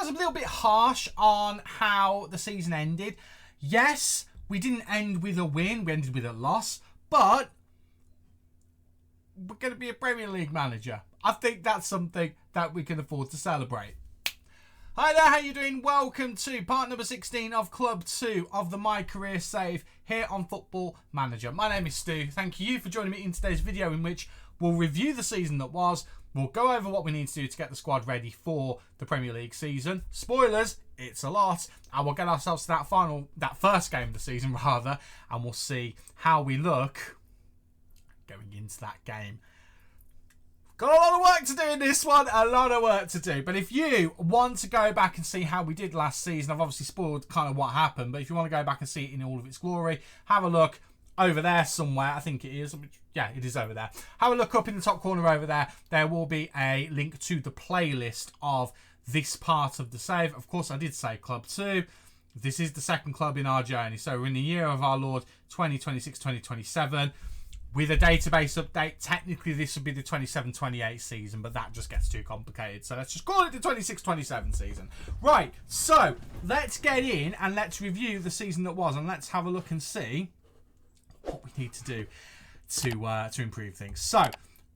was a little bit harsh on how the season ended. Yes, we didn't end with a win. We ended with a loss. But we're going to be a Premier League manager. I think that's something that we can afford to celebrate. Hi there, how you doing? Welcome to part number 16 of Club 2 of the MyCareer save here on Football Manager. My name is Stu. Thank you for joining me in today's video, in which we'll review the season that was. We'll go over what we need to do to get the squad ready for the Premier League season. Spoilers, it's a lot. And we'll get ourselves to that first game of the season rather, and we'll see how we look going into that game. Got a lot of work to do in this one, a lot of work to do. But if you want to go back and see how we did last season, I've obviously spoiled kind of what happened, but if you want to go back and see it in all of its glory, have a look over there somewhere. I think it is. Yeah, it is over there. Have a look up in the top corner over there. There will be a link to the playlist of this part of the save. Of course, I did say Club 2. This is the second club in our journey. So we're in the year of our Lord 2026-2027. With a database update, technically this would be the 27-28 season, but that just gets too complicated. So let's just call it the 26-27 season. Right, so let's get in and let's review the season that was, and let's have a look and see what we need to do to improve things. So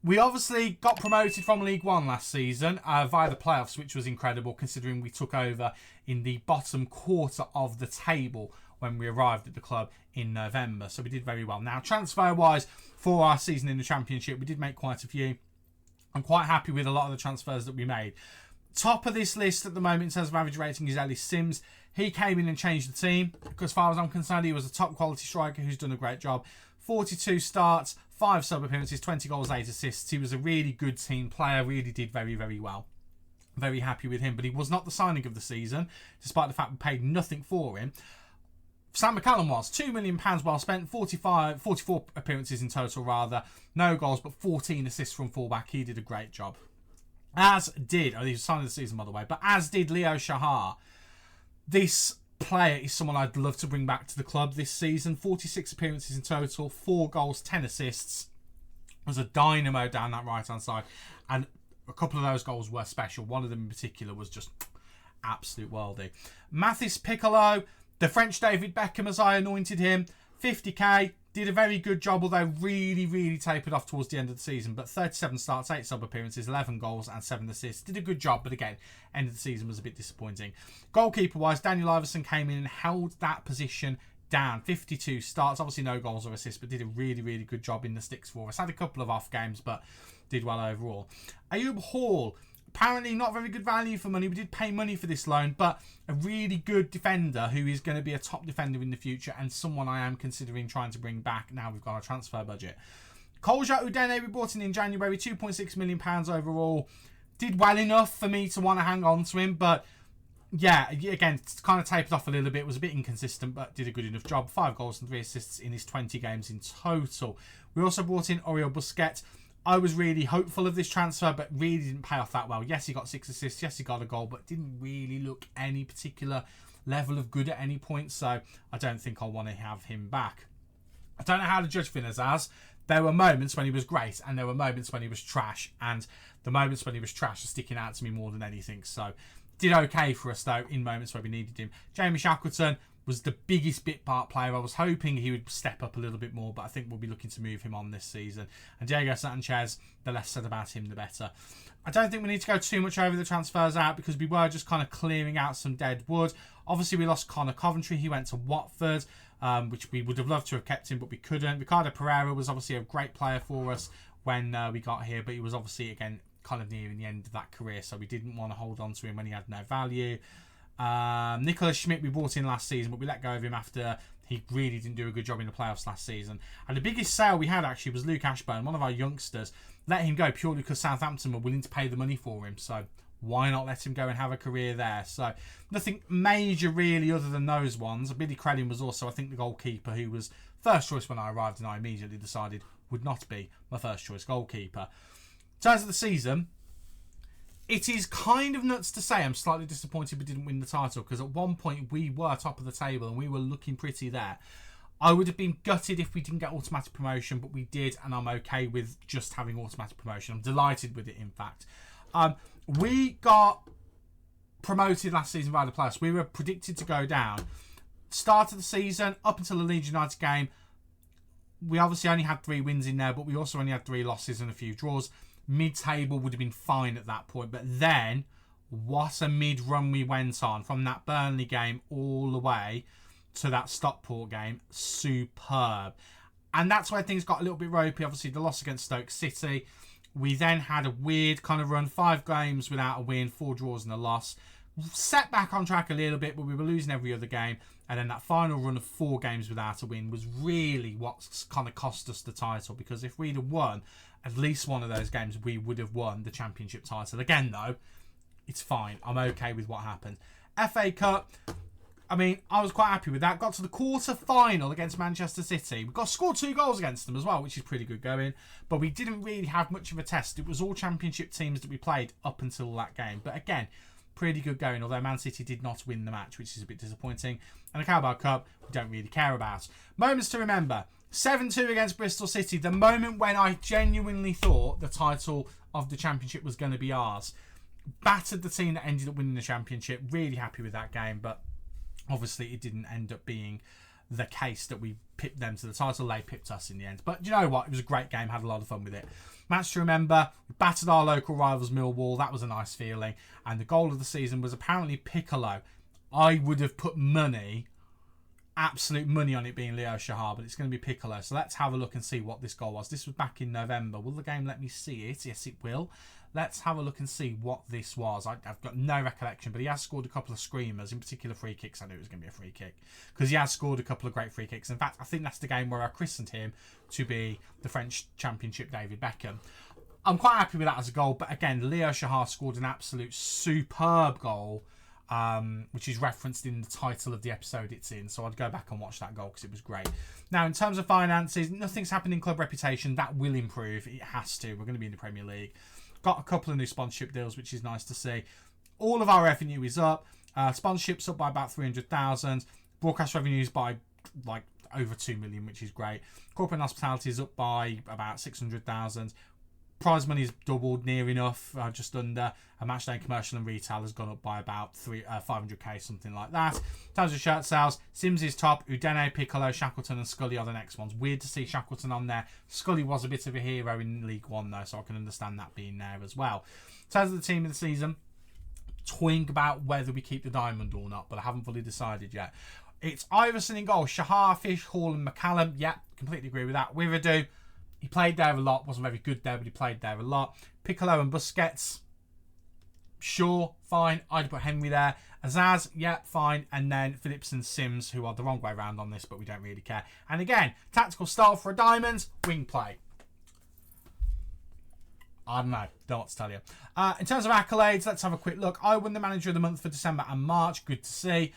we obviously got promoted from League One last season via the playoffs, which was incredible considering we took over in the bottom quarter of the table when we arrived at the club in November. So we did very well. Now, transfer-wise, for our season in the Championship, we did make quite a few. I'm quite happy with a lot of the transfers that we made. Top of this list at the moment in terms of average rating is Ellis Sims. He came in and changed the team. Because as far as I'm concerned, he was a top-quality striker who's done a great job. 42 starts, 5 sub-appearances, 20 goals, 8 assists. He was a really good team player, really did very, very well. Very happy with him. But he was not the signing of the season, despite the fact we paid nothing for him. Sam McCallum was £2 million well spent, 44 appearances in total rather, no goals but 14 assists from fullback. He did a great job. As did, he was signing of the season by the way, but as did Leo Shahar. This player is someone I'd love to bring back to the club this season. 46 appearances in total, 4 goals, 10 assists. Was a dynamo down that right hand side, and a couple of those goals were special. One of them in particular was just absolute worldie. Mathis Piccolo, the French David Beckham, as I anointed him, 50k, did a very good job, although really, really tapered off towards the end of the season. But 37 starts, 8 sub-appearances, 11 goals and 7 assists. Did a good job, but again, end of the season was a bit disappointing. Goalkeeper-wise, Daniel Iverson came in and held that position down. 52 starts, obviously no goals or assists, but did a really, really good job in the sticks for us. Had a couple of off games, but did well overall. Ayub Hall, apparently not very good value for money. We did pay money for this loan, but a really good defender who is going to be a top defender in the future and someone I am considering trying to bring back now we've got a transfer budget. Kolja Udene we brought in January, £2.6 million overall. Did well enough for me to want to hang on to him, but yeah, again, kind of tapered off a little bit, was a bit inconsistent, but did a good enough job. 5 goals and 3 assists in his 20 games in total. We also brought in Oriol Busquets. I was really hopeful of this transfer, but really didn't pay off that well. Yes, he got 6 assists. Yes, he got a goal, but didn't really look any particular level of good at any point. So I don't think I'll want to have him back. I don't know how to judge Finners as. There were moments when he was great, and there were moments when he was trash. And the moments when he was trash are sticking out to me more than anything. So did okay for us, though, in moments where we needed him. Jamie Shackleton was the biggest bit part player. I was hoping he would step up a little bit more, but I think we'll be looking to move him on this season. And Diego Sanchez, the less said about him, the better. I don't think we need to go too much over the transfers out because we were just kind of clearing out some dead wood. Obviously, we lost Connor Coventry. He went to Watford, which we would have loved to have kept him, but we couldn't. Ricardo Pereira was obviously a great player for us when we got here, but he was obviously, again, kind of nearing the end of that career, so we didn't want to hold on to him when he had no value. Nicholas Schmidt we brought in last season, but we let go of him after he really didn't do a good job in the playoffs last season. And the biggest sale we had actually was Luke Ashburn, one of our youngsters. Let him go purely because Southampton were willing to pay the money for him, so why not let him go and have a career there? So nothing major really other than those ones. Billy Crellin was also, I think, the goalkeeper who was first choice when I arrived, and I immediately decided would not be my first choice goalkeeper. In terms of the season, it is kind of nuts to say I'm slightly disappointed we didn't win the title, because at one point we were top of the table and we were looking pretty there. I would have been gutted if we didn't get automatic promotion, but we did, and I'm okay with just having automatic promotion. I'm delighted with it, in fact. We got promoted last season by the playoffs. We were predicted to go down. Start of the season, up until the Leeds United game, we obviously only had 3 wins in there, but we also only had 3 losses and a few draws. Mid-table would have been fine at that point. But then, what a mid-run we went on from that Burnley game all the way to that Stockport game. Superb. And that's where things got a little bit ropey. Obviously, the loss against Stoke City. We then had a weird kind of run. 5 games without a win, 4 draws and a loss. Set back on track a little bit, but we were losing every other game. And then that final run of 4 games without a win was really what kind of cost us the title. Because if we'd have won at least one of those games, we would have won the championship title. Again, though, it's fine. I'm okay with what happened. FA Cup. I mean, I was quite happy with that. Got to the quarter-final against Manchester City. We scored 2 goals against them as well, which is pretty good going. But we didn't really have much of a test. It was all championship teams that we played up until that game. But again, pretty good going, although Man City did not win the match, which is a bit disappointing. And the Carabao Cup, we don't really care about. Moments to remember. 7-2 against Bristol City. The moment when I genuinely thought the title of the championship was going to be ours. Battered the team that ended up winning the championship. Really happy with that game, but obviously it didn't end up being the case that we pipped them to the title. They pipped us in the end. But you know what? It was a great game. Had a lot of fun with it. Match to remember. We battered our local rivals Millwall. That was a nice feeling. And the goal of the season was apparently Piccolo. I would have put money, absolute money on it being Leo Shahar, but it's going to be Piccolo. So let's have a look and see what this goal was. This was back in November. Will the game let me see it? Yes, it will. Let's have a look and see what this was. I've got no recollection, but he has scored a couple of screamers, in particular free kicks. I knew it was going to be a free kick because he has scored a couple of great free kicks. In fact, I think that's the game where I christened him to be the French Championship David Beckham. I'm quite happy with that as a goal, but again, Leo Shahar scored an absolute superb goal, which is referenced in the title of the episode it's in. So I'd go back and watch that goal because it was great. Now, in terms of finances, nothing's happened in club reputation. That will improve. It has to. We're going to be in the Premier League. Got a couple of new sponsorship deals, which is nice to see. All of our revenue is up. Sponsorships up by about 300,000. Broadcast revenues by like over 2 million, which is great. Corporate and hospitality is up by about 600,000. Prize money is doubled, near enough, just under. A matchday commercial and retail has gone up by about 500k, something like that. In terms of shirt sales, Sims is top. Udene, Piccolo, Shackleton and Scully are the next ones. Weird to see Shackleton on there. Scully was a bit of a hero in League One, though, so I can understand that being there as well. In terms of the team of the season, toying about whether we keep the diamond or not, but I haven't fully decided yet. It's Iverson in goal, Shahar, Fish, Hall and McCallum. Yeah, completely agree with that. Wivedu, he played there a lot. Wasn't very good there, but he played there a lot. Piccolo and Busquets, sure, fine. I'd put Henry there. Azaz, yeah, fine. And then Phillips and Sims, who are the wrong way around on this, but we don't really care. And again, tactical style for a diamond, wing play. I don't know what to tell you. In terms of accolades, let's have a quick look. I won the Manager of the Month for December and March. Good to see.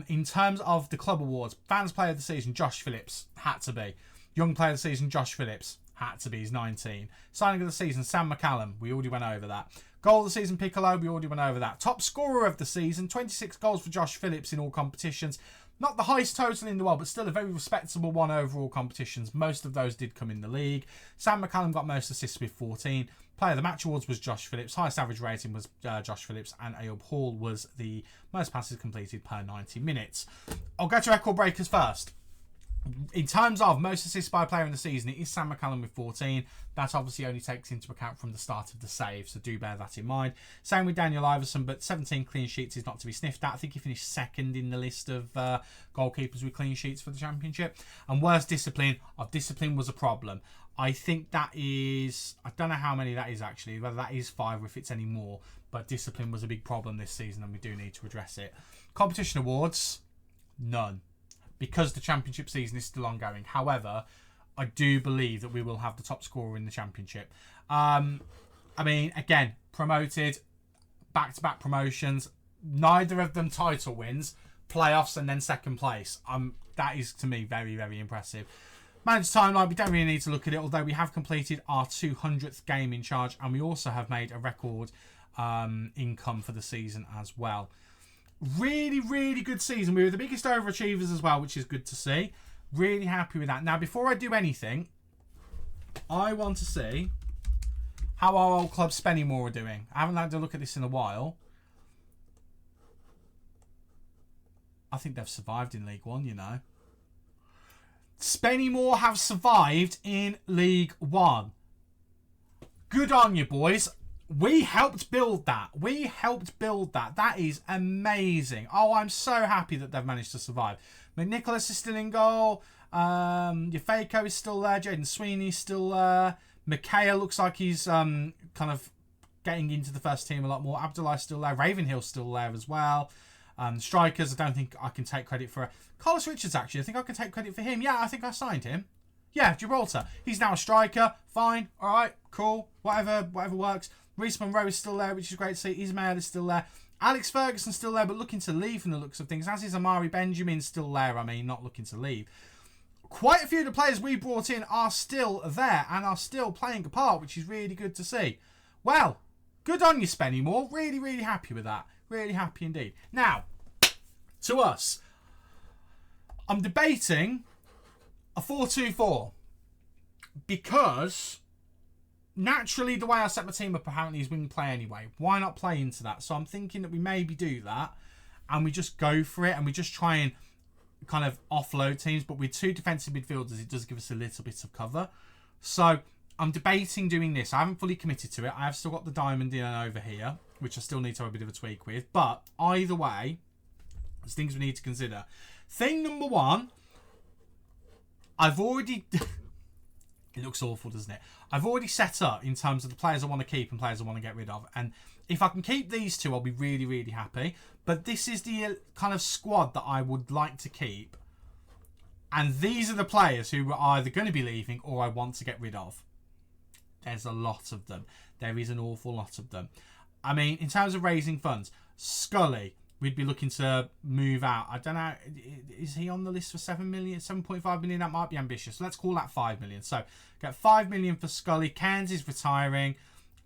In terms of the club awards, Fans Player of the Season, Josh Phillips, had to be. Young Player of the Season, Josh Phillips, had to be. He's 19. Signing of the Season, Sam McCallum. We already went over that. Goal of the Season, Piccolo. We already went over that. Top Scorer of the Season, 26 goals for Josh Phillips in all competitions. Not the highest total in the world, but still a very respectable one overall competitions. Most of those did come in the league. Sam McCallum got most assists with 14. Player of the Match Awards was Josh Phillips. Highest average rating was Josh Phillips. And Ayoub Hall was the most passes completed per 90 minutes. I'll go to record breakers first. In terms of most assists by a player in the season, it is Sam McCallum with 14. That obviously only takes into account from the start of the save, so do bear that in mind. Same with Daniel Iverson, but 17 clean sheets is not to be sniffed at. I think he finished second in the list of goalkeepers with clean sheets for the championship. And worst discipline, our discipline was a problem. I think that is, I don't know how many that is actually, whether that is 5 or if it's any more, but discipline was a big problem this season and we do need to address it. Competition awards, none. Because the championship season is still ongoing. However, I do believe that we will have the top scorer in the championship. I mean, again, promoted, back-to-back promotions. Neither of them title wins, playoffs and then second place. That is, to me, very, very impressive. Manager timeline, we don't really need to look at it, although we have completed our 200th game in charge and we also have made a record income for the season as well. Really, really good season. We were the biggest overachievers as well, which is good to see. Really happy with that. Now, before I do anything, I want to see how our old club Spennymoor are doing. I haven't had to look at this in a while. I think they've survived in League One, you know. Spennymoor have survived in League One. Good on you, boys. We helped build that. That is amazing. Oh, I'm so happy that they've managed to survive. McNicholas is still in goal. Yafeko is still there. Jaden Sweeney's still there. MyCareer looks like he's kind of getting into the first team a lot more. Abdullah's still there. Ravenhill's still there as well. Strikers, I don't think I can take credit for. Carlos Richards, actually, I think I can take credit for him. Yeah, I think I signed him. Yeah, Gibraltar. He's now a striker. Fine. All right. Cool. Whatever works. Reece Monroe is still there, which is great to see. Ismail is still there. Alex Ferguson's still there, but looking to leave from the looks of things. As is Amari Benjamin still there. I mean, not looking to leave. Quite a few of the players we brought in are still there and are still playing a part, which is really good to see. Well, good on you, Spennymoor. Really, really happy with that. Really happy indeed. Now, to us. I'm debating a 4-2-4 because naturally the way I set my team up apparently is wing play anyway. Why not play into that? So I'm thinking that we maybe do that and we just go for it and we just try and kind of offload teams. But with two defensive midfielders, it does give us a little bit of cover. So I'm debating doing this. I haven't fully committed to it. I have still got the diamond in over here, which I still need to have a bit of a tweak with. But either way, there's things we need to consider. Thing number one, I've already... It looks awful, doesn't it? I've already set up in terms of the players I want to keep and players I want to get rid of. And if I can keep these two, I'll be really, really happy. But this is the kind of squad that I would like to keep. And these are the players who are either going to be leaving or I want to get rid of. There's a lot of them. There is an awful lot of them. I mean, in terms of raising funds, Scully, we'd be looking to move out. I don't know. Is he on the list for 7 million? 7.5 million? That might be ambitious. Let's call that 5 million. So, get 5 million for Scully. Cairns is retiring.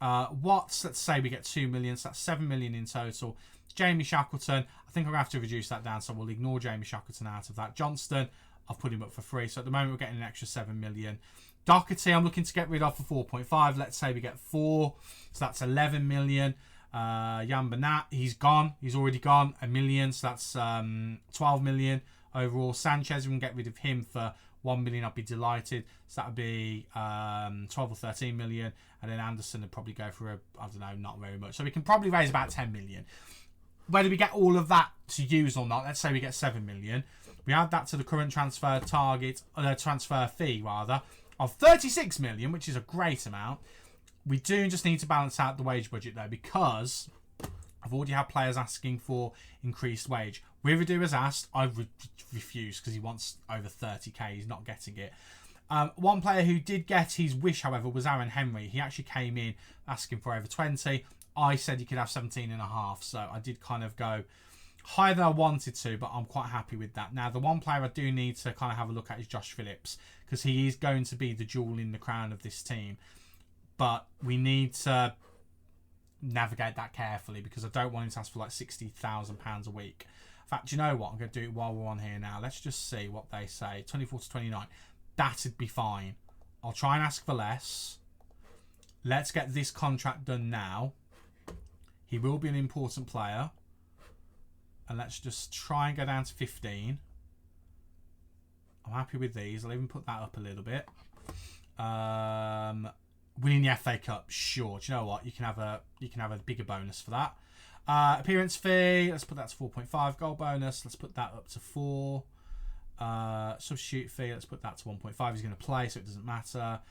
Watts, let's say we get 2 million. So, that's 7 million in total. Jamie Shackleton. I think I'm going to have to reduce that down. So, we'll ignore Jamie Shackleton out of that. Johnston, I've put him up for free. So, at the moment, we're getting an extra 7 million. Doherty, I'm looking to get rid of for 4.5. Let's say we get 4. So, that's 11 million. Yambanat, he's gone. He's already gone. 1 million, so that's 12 million overall. Sanchez, we can get rid of him for 1 million. I'd be delighted. So that would be 12 or 13 million. And then Anderson would probably go for I don't know, not very much. So we can probably raise about 10 million. Whether we get all of that to use or not, let's say we get 7 million. We add that to the current transfer target, transfer fee rather, of 36 million, which is a great amount. We do just need to balance out the wage budget though, because I've already had players asking for increased wage. Wividu has asked. I refused because he wants over 30k. He's not getting it. One player who did get his wish, however, was Aaron Henry. He actually came in asking for over 20. I said he could have 17.5. So I did kind of go higher than I wanted to, but I'm quite happy with that. Now, the one player I do need to kind of have a look at is Josh Phillips, because he is going to be the jewel in the crown of this team. But we need to navigate that carefully because I don't want him to ask for like £60,000 a week. In fact, you know what? I'm going to do it while we're on here now. Let's just see what they say. 24 to 29. That'd be fine. I'll try and ask for less. Let's get this contract done now. He will be an important player. And let's just try and go down to 15. I'm happy with these. I'll even put that up a little bit. Winning the FA Cup, sure. Do you know what? You can have a bigger bonus for that. Appearance fee, let's put that to 4.5. Goal bonus, let's put that up to 4. Substitute fee, let's put that to 1.5. He's going to play, so it doesn't matter.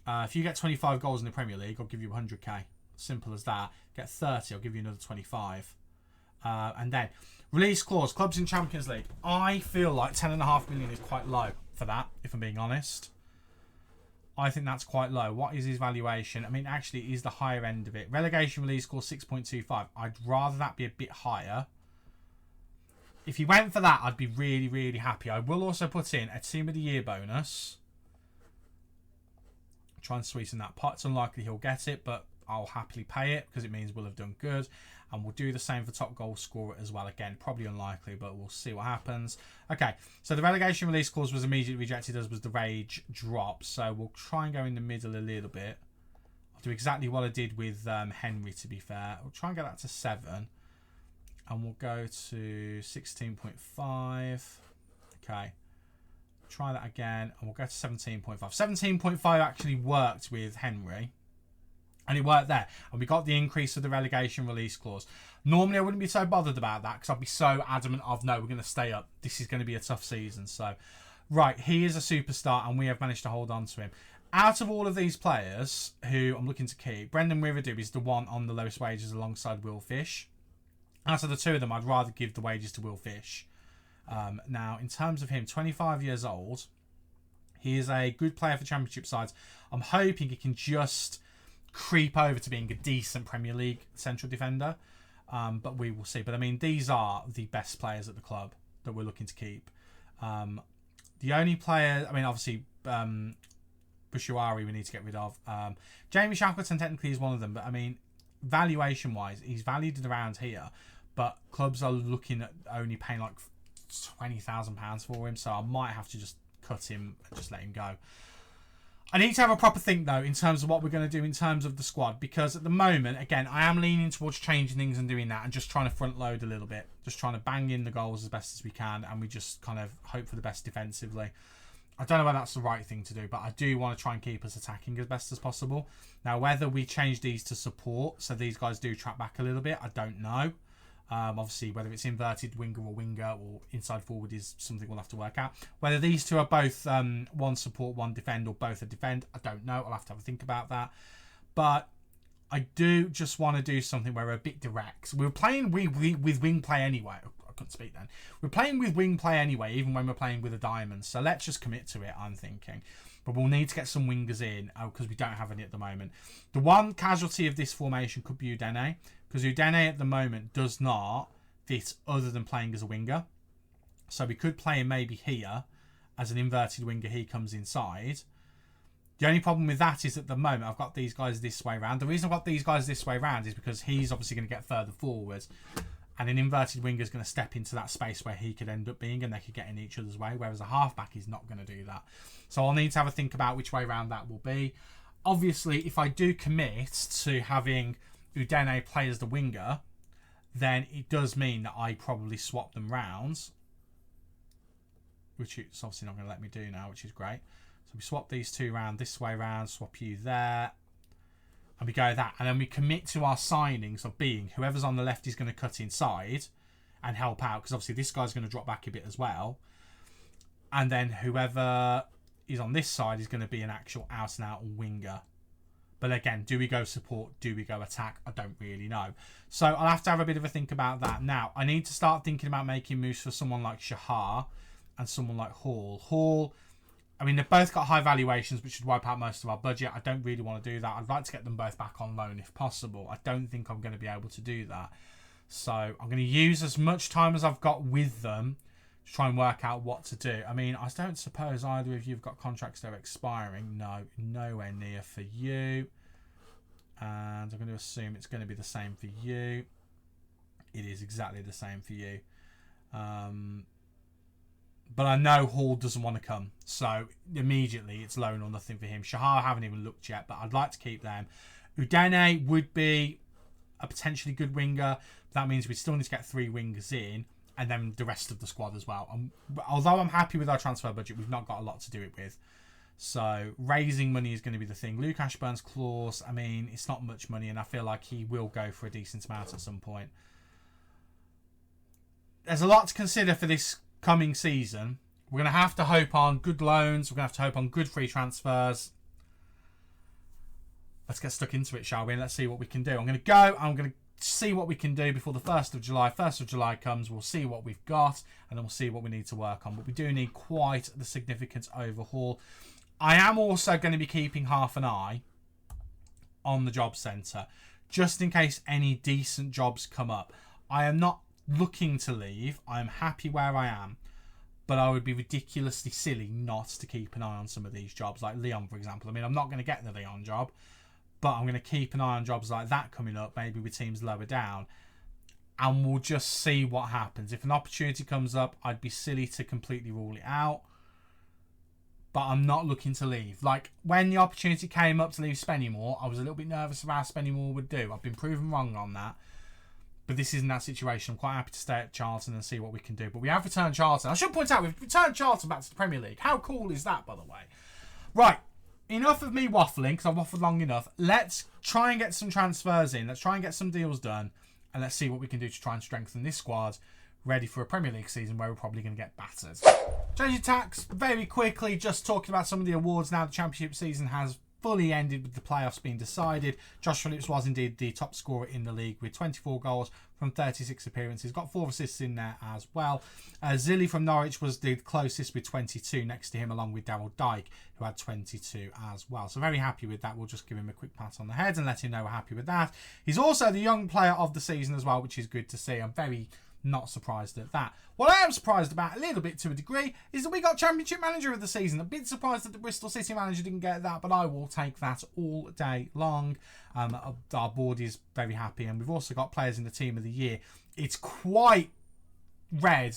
If you get 25 goals in the Premier League, I'll give you 100k. Simple as that. Get 30, I'll give you another 25. And then release clause, clubs in Champions League. I feel like 10.5 million is quite low for that, if I'm being honest. I think that's quite low. What is his valuation? I mean, actually, it is the higher end of it. Relegation release score 6.25. I'd rather that be a bit higher. If he went for that, I'd be really, really happy. I will also put in a Team of the Year bonus. Try and sweeten that pot. It's unlikely he'll get it, but I'll happily pay it because it means we'll have done good. And we'll do the same for top goal scorer as well. Again, probably unlikely, but we'll see what happens. Okay, so the relegation release clause was immediately rejected, as was the wage drop. So we'll try and go in the middle a little bit. I'll do exactly what I did with Henry, to be fair. We'll try and get that to 7. And And we'll go to 16.5. Okay. Try that again. And we'll go to 17.5. 17.5 actually worked with Henry. And it worked there. And we got the increase of the relegation release clause. Normally, I wouldn't be so bothered about that because I'd be so adamant of, no, we're going to stay up. This is going to be a tough season. So, right, he is a superstar and we have managed to hold on to him. Out of all of these players who I'm looking to keep, Brendan Wiredu is the one on the lowest wages alongside Will Fish. Out of the two of them, I'd rather give the wages to Will Fish. Now, in terms of him, 25 years old. He is a good player for Championship sides. I'm hoping he can just creep over to being a decent Premier League central defender. But we will see. But I mean, these are the best players at the club that we're looking to keep. The only player, I mean, obviously, Bushuari we need to get rid of. Jamie Shackleton technically is one of them. But I mean, valuation-wise, he's valued around here. But clubs are looking at only paying like £20,000 for him. So I might have to just cut him and just let him go. I need to have a proper think, though, in terms of what we're going to do in terms of the squad. Because at the moment, again, I am leaning towards changing things and doing that and just trying to front load a little bit. Just trying to bang in the goals as best as we can. And we just kind of hope for the best defensively. I don't know whether that's the right thing to do, but I do want to try and keep us attacking as best as possible. Now, whether we change these to support, so these guys do track back a little bit, I don't know. Obviously, whether it's inverted winger or inside forward is something we'll have to work out. Whether these two are both one support, one defend, or both a defend, I don't know. I'll have to have a think about that. But I do just want to do something where we're a bit direct. We were playing with wing play anyway. I couldn't speak then. We're playing with wing play anyway, even when we're playing with a diamond. So let's just commit to it, I'm thinking. But we'll need to get some wingers in because we don't have any at the moment. The one casualty of this formation could be Udene. Because Udene at the moment does not fit other than playing as a winger. So we could play him maybe here as an inverted winger. He comes inside. The only problem with that is at the moment I've got these guys this way round. The reason I've got these guys this way round is because he's obviously going to get further forward. And an inverted winger is going to step into that space where he could end up being and they could get in each other's way. Whereas a halfback is not going to do that. So I'll need to have a think about which way round that will be. Obviously, if I do commit to having Udene play as the winger, then it does mean that I probably swap them rounds, which it's obviously not going to let me do now, which is great. So we swap these two round this way round, swap you there, and we go that, and then we commit to our signings of being whoever's on the left is going to cut inside and help out, because obviously this guy's going to drop back a bit as well, and then whoever is on this side is going to be an actual out and out winger. But again, do we go support? Do we go attack? I don't really know. So I'll have to have a bit of a think about that. Now, I need to start thinking about making moves for someone like Shahar and someone like Hall. Hall, I mean, they've both got high valuations, which should wipe out most of our budget. I don't really want to do that. I'd like to get them both back on loan if possible. I don't think I'm going to be able to do that. So I'm going to use as much time as I've got with them to try and work out what to do. I mean, I don't suppose either of you have got contracts that are expiring. No, nowhere near for you. And I'm going to assume it's going to be the same for you. It is exactly the same for you. But I know Hall doesn't want to come. So immediately it's loan or nothing for him. Shahar, I haven't even looked yet, but I'd like to keep them. Udene would be a potentially good winger. That means we still need to get 3 wingers in. And then the rest of the squad as well. Although I'm happy with our transfer budget, we've not got a lot to do it with. So raising money is going to be the thing. Luke Ashburn's clause, I mean, it's not much money, and I feel like he will go for a decent amount at some point. There's a lot to consider for this coming season. We're going to have to hope on good loans. We're going to have to hope on good free transfers. Let's get stuck into it, shall we? And let's see what we can do. I'm going to go. I'm going to see what we can do before the 1st of July. 1st of July comes, we'll see what we've got, and then we'll see what we need to work on. But we do need quite the significant overhaul. I am also going to be keeping half an eye on the job centre, just in case any decent jobs come up. I am not looking to leave. I am happy where I am, but I would be ridiculously silly not to keep an eye on some of these jobs, like Leon, for example. I mean, I'm not going to get the Leon job, but I'm going to keep an eye on jobs like that coming up, maybe with teams lower down, and we'll just see what happens. If an opportunity comes up, I'd be silly to completely rule it out, but I'm not looking to leave. Like, when the opportunity came up to leave Spennymoor, I was a little bit nervous of how Spennymoor would do. I've been proven wrong on that, But this isn't that situation. I'm quite happy to stay at Charlton and see what we can do. But we have returned Charlton. I should point out, we've returned Charlton back to the Premier League. How cool is that, by the way? Right. Enough of me waffling, because I've waffled long enough. Let's try and get some transfers in. Let's try and get some deals done. And let's see what we can do to try and strengthen this squad, ready for a Premier League season where we're probably going to get battered. Changing tacks very quickly, just talking about some of the awards now. The Championship season has fully ended with the playoffs being decided. Josh Phillips was indeed the top scorer in the league with 24 goals from 36 appearances. Got 4 assists in there as well. Zilly from Norwich was the closest with 22 next to him, along with Daryl Dyke, who had 22 as well. So very happy with that. We'll just give him a quick pat on the head and let him know we're happy with that. He's also the young player of the season as well, which is good to see. I'm very not surprised at that. What I am surprised about, a little bit to a degree, is that we got Championship Manager of the season. A bit surprised that the Bristol City manager didn't get that, but I will take that all day long. Our board is very happy, and we've also got players in the Team of the Year. It's quite red.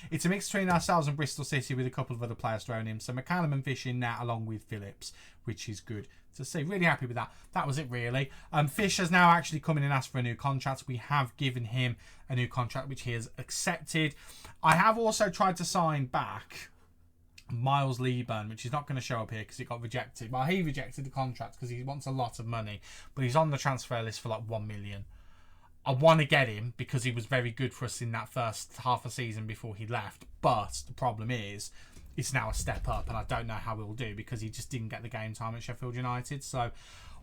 It's a mix between ourselves and Bristol City with a couple of other players thrown in. So McCallum and Fish in there along with Phillips, which is good to see. Really happy with that. That was it really. Fish has now actually come in and asked for a new contract. We have given him a new contract, which he has accepted. I have also tried to sign back Miles Leeburn, which is not going to show up here because it got rejected. Well, he rejected the contract because he wants a lot of money, but he's on the transfer list for like 1 million. I want to get him because he was very good for us in that first half a season before he left. But the problem is, it's now a step up, and I don't know how he'll do because he just didn't get the game time at Sheffield United. So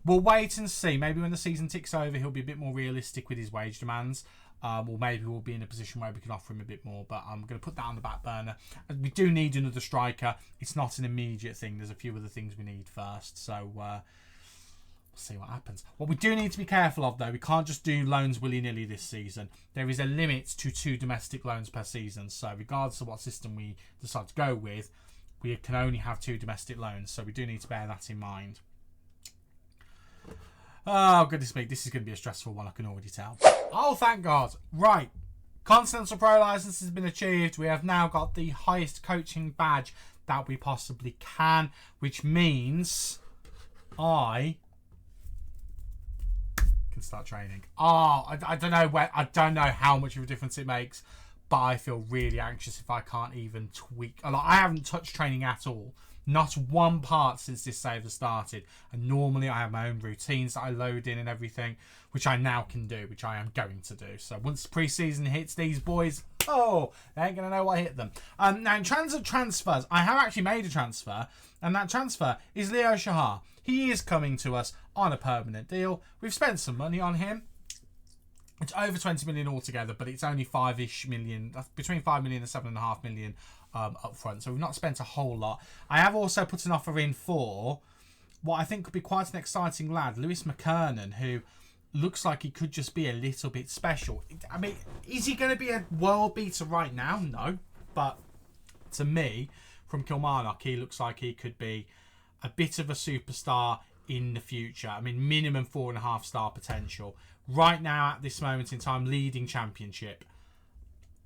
we'll wait and see. Maybe when the season ticks over, he'll be a bit more realistic with his wage demands. Or maybe we'll be in a position where we can offer him a bit more. But I'm going to put that on the back burner. We do need another striker. It's not an immediate thing. There's a few other things we need first. So we'll see what happens. What we do need to be careful of, though, we can't just do loans willy-nilly this season. There is a limit to 2 domestic loans per season. So regardless of what system we decide to go with, we can only have 2 domestic loans. So we do need to bear that in mind. Oh, goodness me. This is going to be a stressful one, I can already tell. Oh, thank God. Right. Continental Pro license has been achieved. We have now got the highest coaching badge that we possibly can, which means I can start training. I don't know where. I don't know how much of a difference it makes, but I feel really anxious if I can't even tweak. Like, I haven't touched training at all. Not one part since this save has started. And normally I have my own routines that I load in and everything, which I now can do, which I am going to do. So once pre-season hits, these boys, they ain't going to know what hit them. Now, in terms of transfers, I have actually made a transfer, and that transfer is Leo Shahar. He is coming to us on a permanent deal. We've spent some money on him. It's over 20 million altogether, but it's only 5-ish million, between 5 million and 7.5 million up front. So we've not spent a whole lot. I have also put an offer in for what I think could be quite an exciting lad, Lewis McKernan, who looks like he could just be a little bit special. I mean, is he going to be a world beater right now? No. But to me, from Kilmarnock, he looks like he could be a bit of a superstar in the future. I mean, minimum 4.5-star potential. Right now, at this moment in time, leading Championship.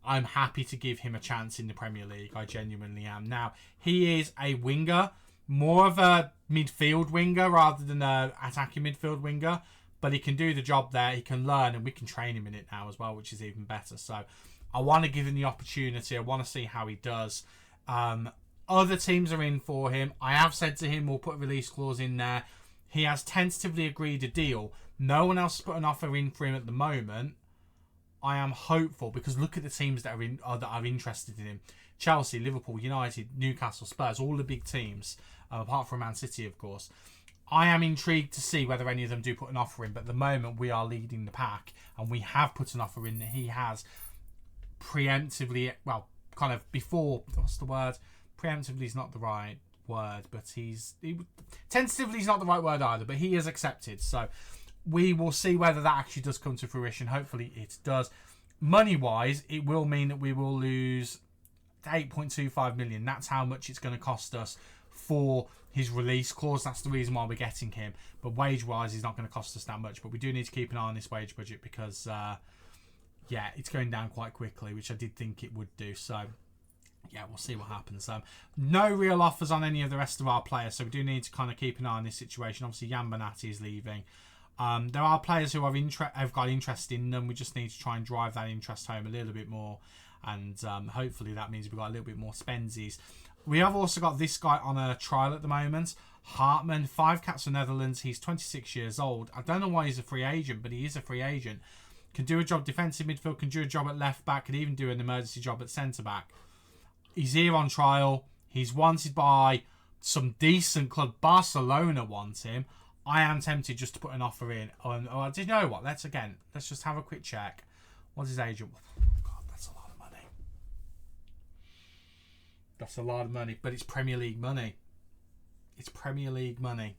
I'm happy to give him a chance in the Premier League. I genuinely am. Now, he is a winger, more of a midfield winger rather than an attacking midfield winger, but he can do the job there. He can learn, and we can train him in it now as well, which is even better. So I want to give him the opportunity. I want to see how he does. Other teams are in for him. I have said to him, we'll put a release clause in there. He has tentatively agreed a deal. No one else has put an offer in for him at the moment. I am hopeful because look at the teams that are interested in him. Chelsea, Liverpool, United, Newcastle, Spurs, all the big teams, apart from Man City, of course. I am intrigued to see whether any of them do put an offer in, but at the moment we are leading the pack and we have put an offer in that he has preemptively, well, kind of before, what's the word? Preemptively is not the right word, but tentatively is not the right word either, but he is accepted. So we will see whether that actually does come to fruition. Hopefully it does. Money-wise, it will mean that we will lose 8.25 million. That's how much it's going to cost us for his release clause. That's the reason why we're getting him. But wage-wise, he's not going to cost us that much. But we do need to keep an eye on this wage budget because, it's going down quite quickly, which I did think it would do. So, yeah, we'll see what happens. No real offers on any of the rest of our players, so we do need to kind of keep an eye on this situation. Obviously, Jan Bonatti is leaving. There are players who have got interest in them. We just need to try and drive that interest home a little bit more. And hopefully that means we've got a little bit more spensies. We have also got this guy on a trial at the moment. Hartman, 5 caps for Netherlands. He's 26 years old. I don't know why he's a free agent, but he is a free agent. Can do a job defensive midfield, can do a job at left back, can even do an emergency job at centre back. He's here on trial. He's wanted by some decent club. Barcelona wants him. I am tempted just to put an offer in. Do you know what? Let's just have a quick check. What's his agent? Oh God, that's a lot of money. That's a lot of money, but it's Premier League money. It's Premier League money.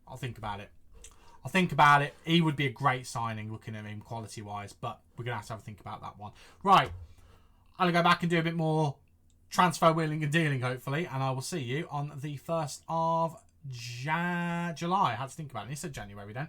I'll think about it. He would be a great signing looking at him quality-wise, but we're going to have a think about that one. Right. I'm going to go back and do a bit more transfer wheeling and dealing, hopefully, and I will see you on the 1st of July. I had to think about it. He said January then.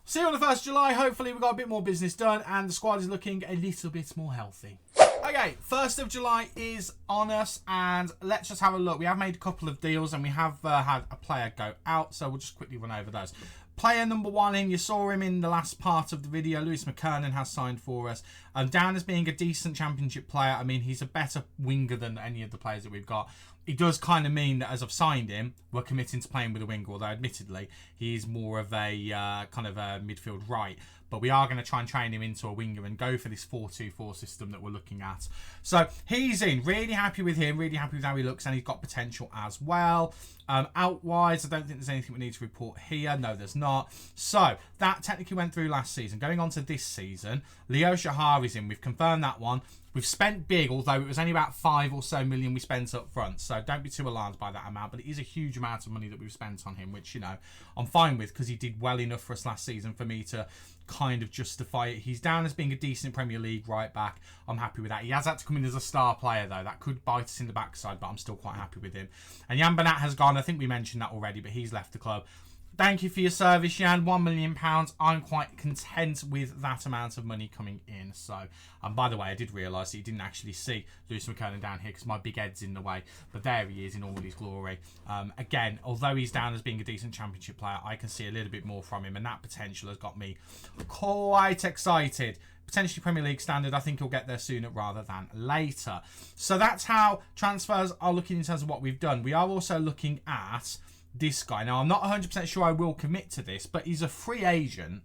See you on the 1st of July. Hopefully we've got a bit more business done and the squad is looking a little bit more healthy. Okay, 1st of July is on us, and let's just have a look. We have made a couple of deals, and we have had a player go out, so we'll just quickly run over those. Player number 1 in, you saw him in the last part of the video. Lewis McKernan has signed for us. Down as being a decent championship player. I mean, he's a better winger than any of the players that we've got. It does kind of mean that as I've signed him, we're committing to playing with a winger, although admittedly, he is more of a kind of a midfield right. But we are going to try and train him into a winger and go for this 4-2-4 system that we're looking at. So he's in. Really happy with him. Really happy with how he looks, and he's got potential as well. Out-wise, I don't think there's anything we need to report here. No, there's not. So that technically went through last season. Going on to this season, Leo Shahari's in. We've confirmed that one. We've spent big, although it was only about 5 or so million we spent up front. So don't be too alarmed by that amount. But it is a huge amount of money that we've spent on him, which, you know, I'm fine with because he did well enough for us last season for me to kind of justify it. He's down as being a decent Premier League right back. I'm happy with that. He has had to come in as a star player, though. That could bite us in the backside, but I'm still quite happy with him. And Jan Bernat has gone. I think we mentioned that already, but he's left the club. Thank you for your service, Jan. £1 million. I'm quite content with that amount of money coming in. So, and by the way, I did realise that you didn't actually see Lewis McKernan down here because my big head's in the way. But there he is in all his glory. Again, although he's down as being a decent championship player, I can see a little bit more from him. And that potential has got me quite excited. Potentially Premier League standard. I think he'll get there sooner rather than later. So that's how transfers are looking in terms of what we've done. We are also looking at this guy. Now, I'm not 100% sure I will commit to this, but he's a free agent.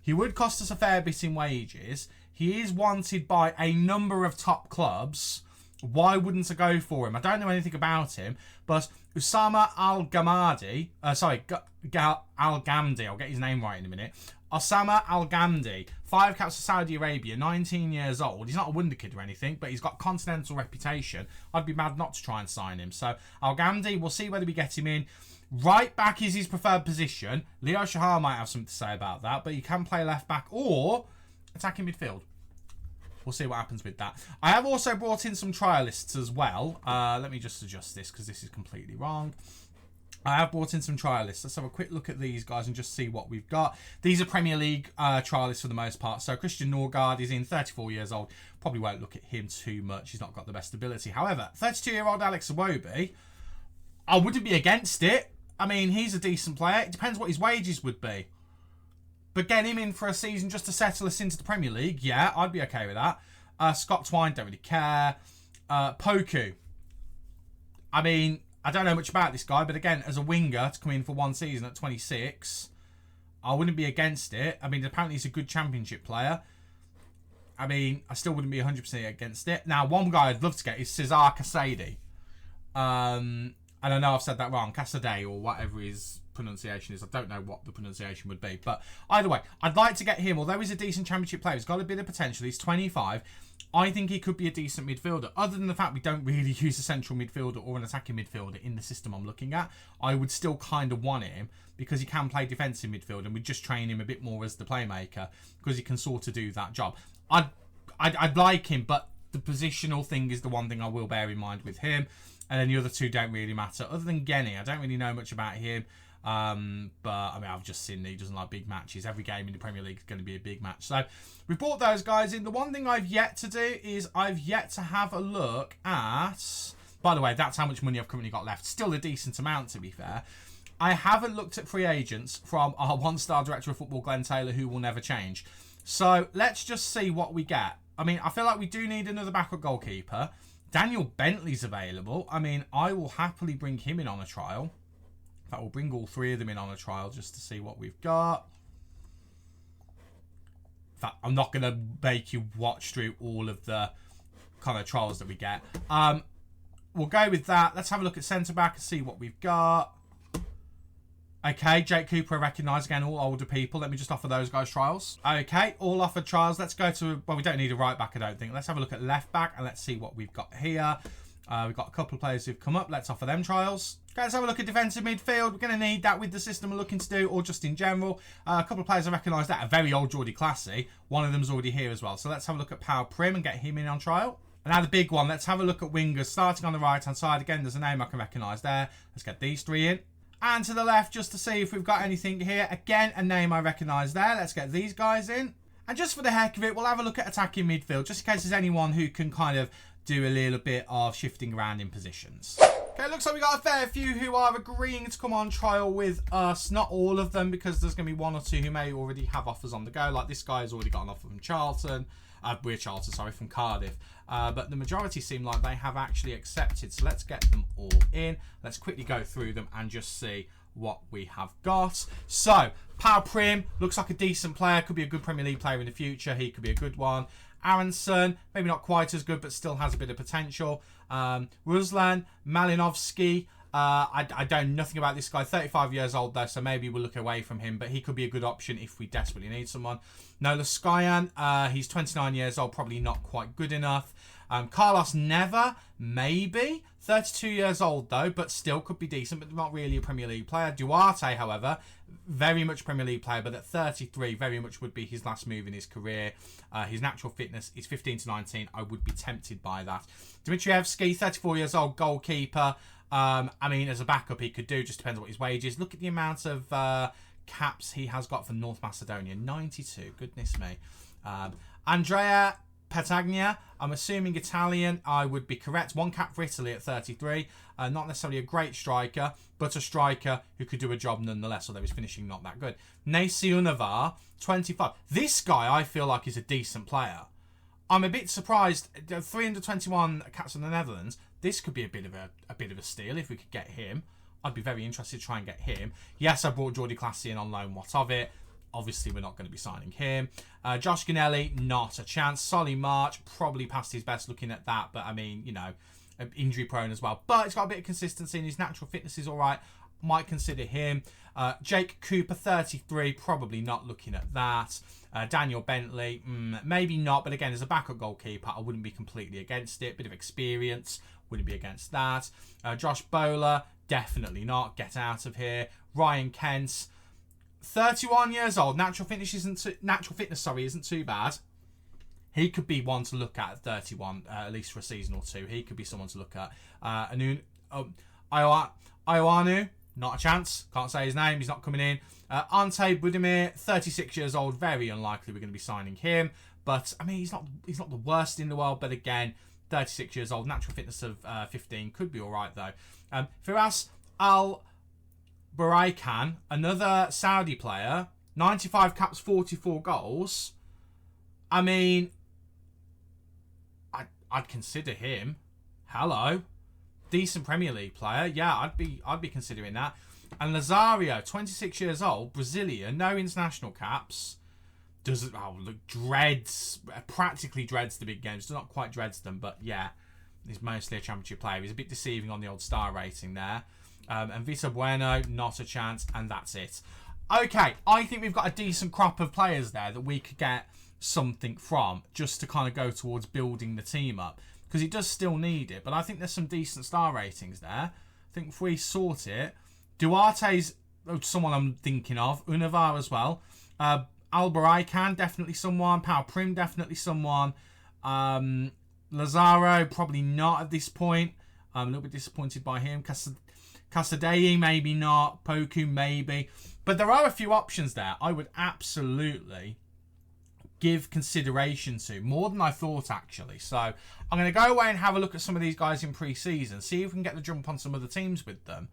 He would cost us a fair bit in wages. He is wanted by a number of top clubs. Why wouldn't I go for him? I don't know anything about him, but Usama Al-Ghamdi, Al-Ghamdi, I'll get his name right in a minute. Osama Al-Ghamdi, 5 caps for Saudi Arabia, 19 years old. He's not a wonder kid or anything, but he's got continental reputation. I'd be mad not to try and sign him. So Al-Ghamdi, we'll see whether we get him in. Right back is his preferred position. Leo Shahar might have something to say about that, but he can play left back or attacking midfield. We'll see what happens with that. I have also brought in some trialists as well. Let me just adjust this because this is completely wrong. I have brought in some trialists. Let's have a quick look at these guys and just see what we've got. These are Premier League trialists for the most part. So Christian Norgard is in, 34 years old. Probably won't look at him too much. He's not got the best ability. However, 32-year-old Alex Iwobi, I wouldn't be against it. I mean, he's a decent player. It depends what his wages would be. But get him in for a season just to settle us into the Premier League, yeah, I'd be okay with that. Scott Twine, don't really care. Poku. I mean, I don't know much about this guy, but again, as a winger to come in for one season at 26, I wouldn't be against it. I mean, apparently he's a good championship player. I mean, I still wouldn't be 100% against it. Now, one guy I'd love to get is Cesar Casady. And I know I've said that wrong, Casadei or whatever his pronunciation is. I don't know what the pronunciation would be. But either way, I'd like to get him. Although he's a decent championship player, he's got a bit of potential. He's 25. I think he could be a decent midfielder. Other than the fact we don't really use a central midfielder or an attacking midfielder in the system I'm looking at, I would still kind of want him because he can play defensive midfield and we'd just train him a bit more as the playmaker because he can sort of do that job. I'd like him, but the positional thing is the one thing I will bear in mind with him. And then the other two don't really matter. Other than Genny, I don't really know much about him. But, I mean, I've just seen that he doesn't like big matches. Every game in the Premier League is going to be a big match. So, we brought those guys in. The one thing I've yet to do is I've yet to have a look at By the way, that's how much money I've currently got left. Still a decent amount, to be fair. I haven't looked at free agents from our one-star director of football, Glenn Taylor, who will never change. So let's just see what we get. I mean, I feel like we do need another backup goalkeeper. Daniel Bentley's available. I mean, I will happily bring him in on a trial. In fact, we'll bring all three of them in on a trial just to see what we've got. In fact, I'm not going to make you watch through all of the kind of trials that we get. We'll go with that. Let's have a look at centre-back and see what we've got. Okay, Jake Cooper, I recognise again, all older people. Let me just offer those guys trials. Okay, all offered trials. Let's go to, well, we don't need a right back, I don't think. Let's have a look at left back and let's see what we've got here. We've got a couple of players who've come up. Let's offer them trials. Okay, let's have a look at defensive midfield. We're going to need that with the system we're looking to do, or just in general. A couple of players I recognise that. A very old Geordie Classy. One of them's already here as well. So let's have a look at Pau Prim and get him in on trial. And now the big one. Let's have a look at wingers. Starting on the right-hand side. Again, there's a name I can recognise there. Let's get these three in. And to the left, just to see if we've got anything here. Again, a name I recognise there. Let's get these guys in. And just for the heck of it, we'll have a look at attacking midfield, just in case there's anyone who can kind of do a little bit of shifting around in positions. Okay, looks like we got a fair few who are agreeing to come on trial with us. Not all of them, because there's going to be one or two who may already have offers on the go. Like this guy has already got an offer from Charlton. From Cardiff. But the majority seem like they have actually accepted. So let's get them all in. Let's quickly go through them and just see what we have got. So, Pau Prim looks like a decent player. Could be a good Premier League player in the future. He could be a good one. Aronson, maybe not quite as good, but still has a bit of potential. Ruslan, Malinovsky. I don't know nothing about this guy. 35 years old though, so maybe we'll look away from him, but he could be a good option if we desperately need someone. Nola Skyan, he's 29 years old, probably not quite good enough. Carlos Neva, maybe. 32 years old though, but still could be decent, but not really a Premier League player. Duarte, however, very much Premier League player, but at 33, very much would be his last move in his career. His natural fitness is 15 to 19. I would be tempted by that. Dmitrievski, 34 years old, goalkeeper. I mean, as a backup, he could do. Just depends on what his wage is. Look at the amount of caps he has got for North Macedonia. 92. Goodness me. Andrea Petagna. I'm assuming Italian. I would be correct. One cap for Italy at 33. Not necessarily a great striker, but a striker who could do a job nonetheless, although his finishing not that good. Nasi Unavar, 25. This guy, I feel like, is a decent player. I'm a bit surprised. 321 caps in the Netherlands. This could be a bit of a steal if we could get him. I'd be very interested to try and get him. Yes, I brought Geordie Classy in on loan. What of it? Obviously, we're not going to be signing him. Josh Ganelli, not a chance. Solly March, probably past his best looking at that. But, I mean, you know, injury prone as well. But it's got a bit of consistency and his natural fitness is all right. Might consider him. Jake Cooper, 33, probably not looking at that. Daniel Bentley, maybe not. But, again, as a backup goalkeeper, I wouldn't be completely against it. Bit of experience, wouldn't be against that. Josh Bowler, definitely not. Get out of here. Ryan Kent, 31 years old. Natural fitness isn't too bad. He could be one to look at 31, at least for a season or two. He could be someone to look at. Ioanu, not a chance. Can't say his name. He's not coming in. Ante Budimir, 36 years old. Very unlikely we're going to be signing him. But, I mean, he's not the worst in the world. But, again, 36 years old. Natural fitness of 15. Could be all right, though. Firas Al-Baraikan, another Saudi player. 95 caps, 44 goals. I mean, I'd consider him. Hello. Decent Premier League player. Yeah, I'd be considering that. And Lazario, 26 years old, Brazilian, no international caps. Practically dreads the big games. Not quite dreads them, but yeah, he's mostly a championship player. He's a bit deceiving on the old star rating there. And Vita Bueno, not a chance, and that's it. Okay, I think we've got a decent crop of players there that we could get something from, just to kind of go towards building the team up. Because he does still need it, but I think there's some decent star ratings there. I think if we sort it, Duarte's someone I'm thinking of. Unavar as well. Albaraikan, definitely someone. Pau Prim, definitely someone. Lazaro, probably not at this point. I'm a little bit disappointed by him. Casadei, maybe not. Poku, maybe. But there are a few options there. I would absolutely give consideration to, more than I thought actually. So I'm going to go away and have a look at some of these guys in pre-season, see if we can get the jump on some other teams with them,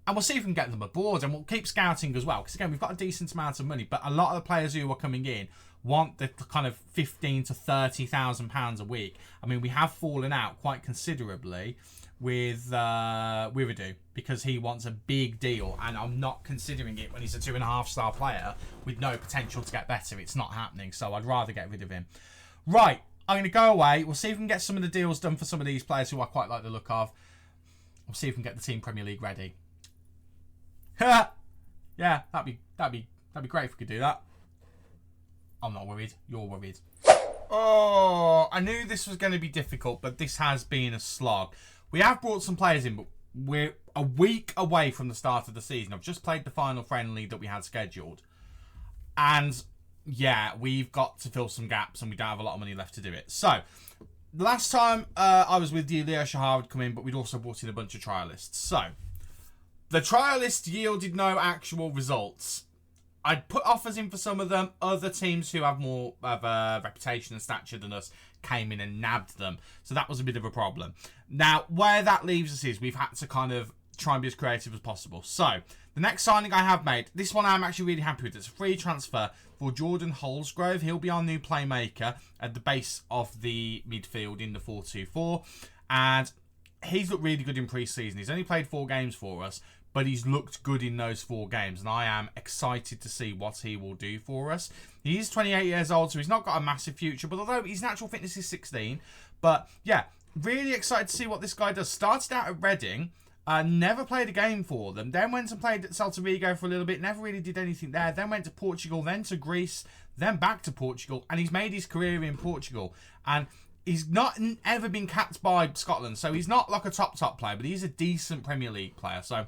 and we'll see if we can get them aboard, and we'll keep scouting as well, because again, we've got a decent amount of money, but a lot of the players who are coming in want the kind of £15,000 to £30,000 a week. I mean, we have fallen out quite considerably with Wividu, because he wants a big deal, and I'm not considering it when he's a 2.5-star player with no potential to get better. It's not happening, so I'd rather get rid of him. Right, I'm going to go away. We'll see if we can get some of the deals done for some of these players who I quite like the look of. We'll see if we can get the Team Premier League ready. Yeah, that'd be great if we could do that. I'm not worried. You're worried. Oh, I knew this was going to be difficult, but this has been a slog. We have brought some players in, but we're a week away from the start of the season. I've just played the final friendly that we had scheduled. And, yeah, we've got to fill some gaps, and we don't have a lot of money left to do it. So, the last time I was with you, Leo Shahar had come in, but we'd also brought in a bunch of trialists. So, the trialists yielded no actual results. I'd put offers in for some of them. Other teams who have more of a reputation and stature than us came in and nabbed them. So that was a bit of a problem. Now, where that leaves us is we've had to kind of try and be as creative as possible. So, the next signing I have made, this one I'm actually really happy with. It's a free transfer for Jordan Holsgrove. He'll be our new playmaker at the base of the midfield in the 4-2-4. And he's looked really good in pre-season. He's only played 4 games for us, but he's looked good in those 4 games, and I am excited to see what he will do for us. He is 28 years old, so he's not got a massive future, but although his natural fitness is 16, but yeah, really excited to see what this guy does. Started out at Reading, never played a game for them, then went and played at Celta Vigo for a little bit, never really did anything there, then went to Portugal, then to Greece, then back to Portugal, and he's made his career in Portugal, and he's not ever been capped by Scotland, so he's not like a top player, but he's a decent Premier League player, so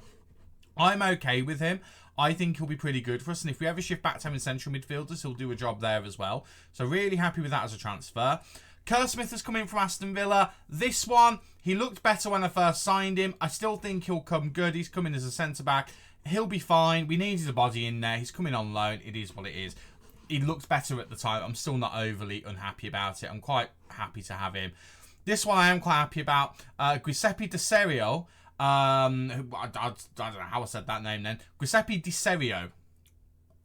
I'm okay with him. I think he'll be pretty good for us. And if we ever shift back to having central midfielders, he'll do a job there as well. So really happy with that as a transfer. Kerr Smith has come in from Aston Villa. This one, he looked better when I first signed him. I still think he'll come good. He's coming as a centre-back. He'll be fine. We needed a body in there. He's coming on loan. It is what it is. He looked better at the time. I'm still not overly unhappy about it. I'm quite happy to have him. This one I am quite happy about. Giuseppe De Serio. I don't know how I said that name then. Giuseppe Di Serio.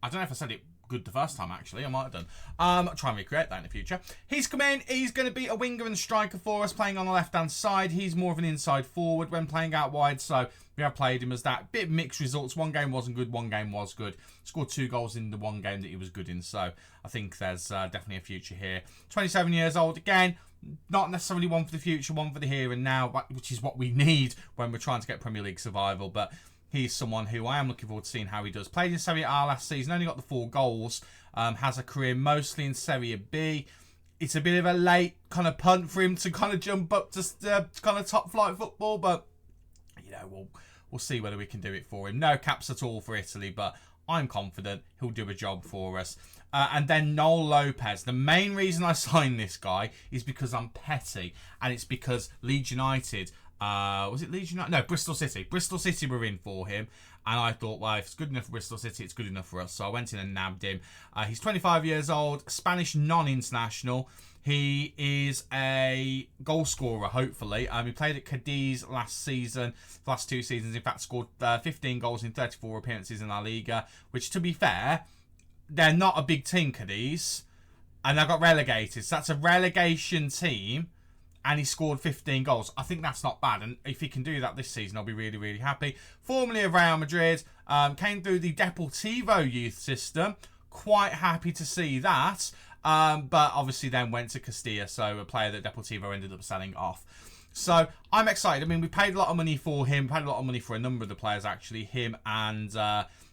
I don't know if I said it good the first time, actually. I might have done. I'll try and recreate that in the future. He's come in. He's going to be a winger and striker for us, playing on the left-hand side. He's more of an inside forward when playing out wide, so we have played him as that. Bit of mixed results. One game wasn't good, one game was good. Scored 2 goals in the one game that he was good in, so I think there's definitely a future here. 27 years old again. Not necessarily one for the future, one for the here and now, which is what we need when we're trying to get Premier League survival. But he's someone who I am looking forward to seeing how he does. Played in Serie A last season, only got the 4 goals. Has a career mostly in Serie B. It's a bit of a late kind of punt for him to kind of jump up to kind of top flight football, but you know, we'll see whether we can do it for him. No caps at all for Italy, but I'm confident he'll do a job for us. And then Noel Lopez. The main reason I signed this guy is because I'm petty. And it's because Leeds United... was it Leeds United? No, Bristol City. Bristol City were in for him. And I thought, well, if it's good enough for Bristol City, it's good enough for us. So I went in and nabbed him. He's 25 years old. Spanish non-international. He is a goal scorer, hopefully. He played at Cadiz last season, the last 2 seasons. In fact, scored 15 goals in 34 appearances in La Liga, which, to be fair, they're not a big team, Cadiz, and they got relegated. So that's a relegation team, and he scored 15 goals. I think that's not bad, and if he can do that this season, I'll be really, really happy. Formerly of Real Madrid, came through the Deportivo youth system. Quite happy to see that. But obviously then went to Castilla, so a player that Deportivo ended up selling off. So I'm excited. I mean, we paid a lot of money for him, paid a lot of money for a number of the players, actually, him and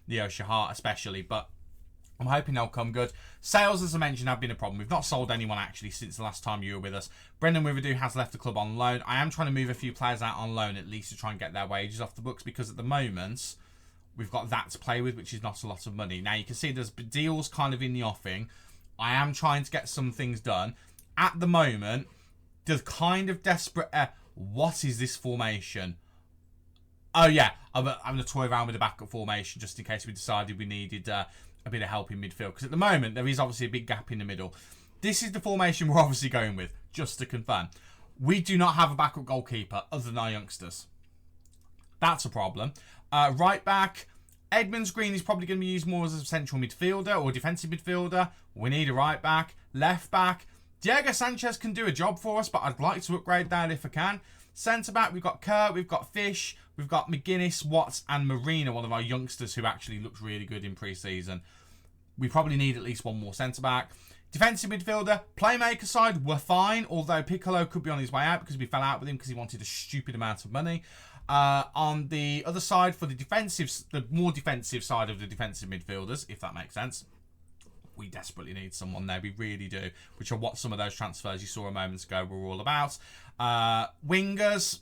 Leo Shahar especially, but I'm hoping they'll come good. Sales, as I mentioned, have been a problem. We've not sold anyone, actually, since the last time you were with us. Brendan Wividu has left the club on loan. I am trying to move a few players out on loan, at least to try and get their wages off the books, because at the moment, we've got that to play with, which is not a lot of money. Now, you can see there's deals kind of in the offing. I am trying to get some things done. At the moment, the kind of desperate... what is this formation? Oh, yeah. I'm going to toy around with the backup formation just in case we decided we needed a bit of help in midfield. Because at the moment, there is obviously a big gap in the middle. This is the formation we're obviously going with, just to confirm. We do not have a backup goalkeeper other than our youngsters. That's a problem. Right back, Edmonds Green is probably going to be used more as a central midfielder or defensive midfielder. We need a right back. Left back, Diego Sanchez can do a job for us, but I'd like to upgrade that if I can. Centre back, we've got Kerr, we've got Fish, we've got McGuinness, Watts, and Marina, one of our youngsters who actually looks really good in pre-season. We probably need at least one more centre back. Defensive midfielder, playmaker side, we're fine, although Piccolo could be on his way out because we fell out with him because he wanted a stupid amount of money. On the other side, for the more defensive side of the defensive midfielders, if that makes sense, we desperately need someone there. We really do, which are what some of those transfers you saw a moment ago were all about. Wingers,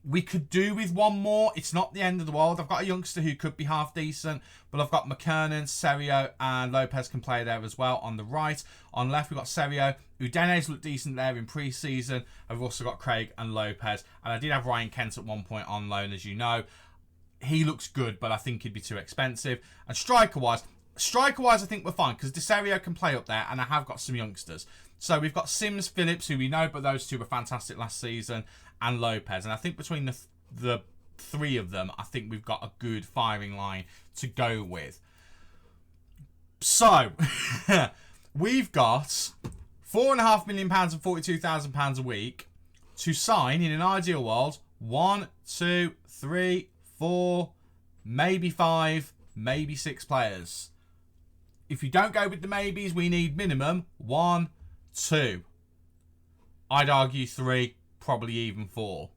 we could do with one more. It's not the end of the world. I've got a youngster who could be half decent, but I've got McKernan, Serio, and Lopez can play there as well on the right. On left, we've got Serio. Udene's looked decent there in pre-season. I've also got Craig and Lopez. And I did have Ryan Kent at one point on loan, as you know. He looks good, but I think he'd be too expensive. And striker-wise, I think we're fine, because DeSerio can play up there, and I have got some youngsters. So we've got Sims, Phillips, who we know, but those two were fantastic last season, and Lopez. And I think between the three of them, I think we've got a good firing line to go with. So, we've got £4.5 million and £42,000 a week to sign, in an ideal world, 1, 2, 3, 4, maybe 5, maybe 6 players. If you don't go with the maybes, we need minimum 1, 2. I'd argue 3, probably even 4.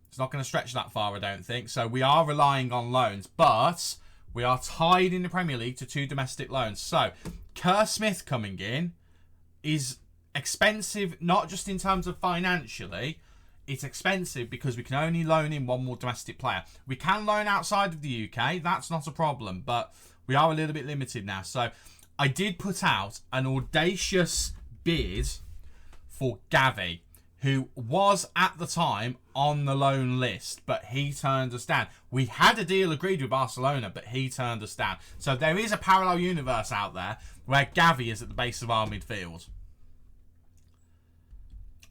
It's not going to stretch that far, I don't think. So we are relying on loans, but we are tied in the Premier League to 2 domestic loans. So Kerr Smith coming in is expensive, not just in terms of financially. It's expensive because we can only loan in one more domestic player. We can loan outside of the UK. That's not a problem, but we are a little bit limited now. So I did put out an audacious bid for Gavi, who was at the time on the loan list, but he turned us down. We had a deal agreed with Barcelona, but he turned us down. So there is a parallel universe out there where Gavi is at the base of our midfield.